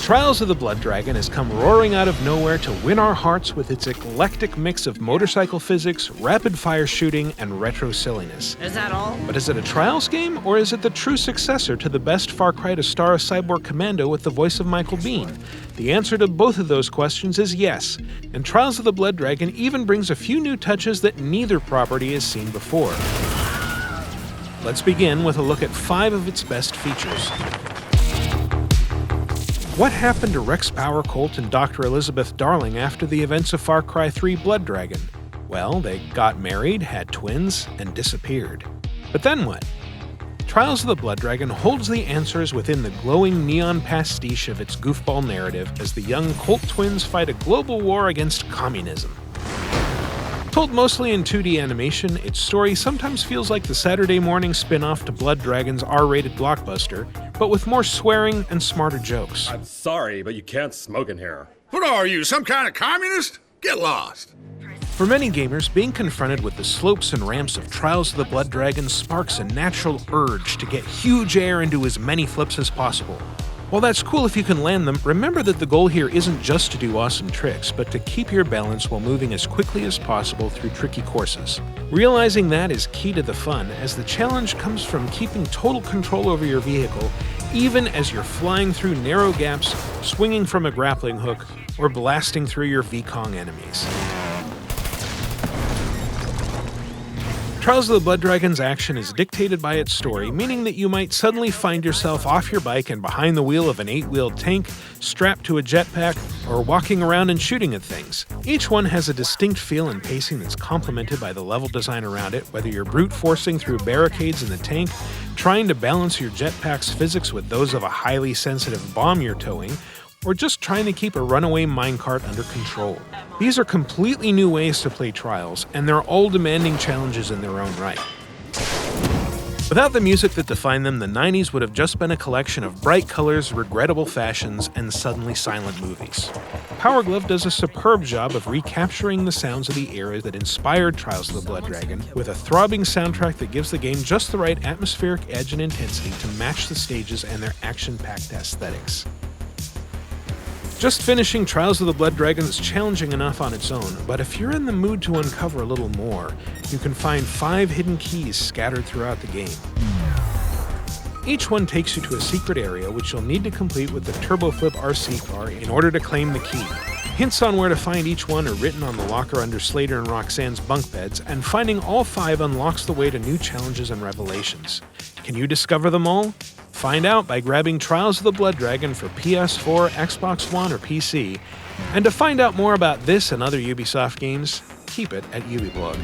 Trials of the Blood Dragon has come roaring out of nowhere to win our hearts with its eclectic mix of motorcycle physics, rapid-fire shooting, and retro silliness. Is that all? But is it a Trials game, or is it the true successor to the best Far Cry to star a cyborg commando with the voice of Michael Biehn? The answer to both of those questions is yes, and Trials of the Blood Dragon even brings a few new touches that neither property has seen before. Let's begin with a look at 5 of its best features. What happened to Rex Power Colt and Dr. Elizabeth Darling after the events of Far Cry 3 Blood Dragon? Well, they got married, had twins, and disappeared. But then what? Trials of the Blood Dragon holds the answers within the glowing neon pastiche of its goofball narrative as the young Colt twins fight a global war against communism. Told mostly in 2D animation, its story sometimes feels like the Saturday morning spin-off to Blood Dragon's R-rated blockbuster, but with more swearing and smarter jokes. I'm sorry, but you can't smoke in here. What are you, some kind of communist? Get lost. For many gamers, being confronted with the slopes and ramps of Trials of the Blood Dragon sparks a natural urge to get huge air into as many flips as possible. While that's cool if you can land them, remember that the goal here isn't just to do awesome tricks, but to keep your balance while moving as quickly as possible through tricky courses. Realizing that is key to the fun, as the challenge comes from keeping total control over your vehicle, even as you're flying through narrow gaps, swinging from a grappling hook, or blasting through your VCONG enemies. Trials of the Blood Dragon's action is dictated by its story, meaning that you might suddenly find yourself off your bike and behind the wheel of an 8-wheeled tank, strapped to a jetpack, or walking around and shooting at things. Each one has a distinct feel and pacing that's complemented by the level design around it, whether you're brute forcing through barricades in the tank, trying to balance your jetpack's physics with those of a highly sensitive bomb you're towing, or just trying to keep a runaway minecart under control. These are completely new ways to play Trials, and they're all demanding challenges in their own right. Without the music that defined them, the 90s would have just been a collection of bright colors, regrettable fashions, and suddenly silent movies. Power Glove does a superb job of recapturing the sounds of the era that inspired Trials of the Blood Dragon, with a throbbing soundtrack that gives the game just the right atmospheric edge and intensity to match the stages and their action-packed aesthetics. Just finishing Trials of the Blood Dragon is challenging enough on its own, but if you're in the mood to uncover a little more, you can find 5 hidden keys scattered throughout the game. Each one takes you to a secret area which you'll need to complete with the Turbo Flip RC car in order to claim the key. Hints on where to find each one are written on the locker under Slater and Roxanne's bunk beds, and finding all 5 unlocks the way to new challenges and revelations. Can you discover them all? Find out by grabbing Trials of the Blood Dragon for PS4, Xbox One, or PC. And to find out more about this and other Ubisoft games, keep it at Ubiblog.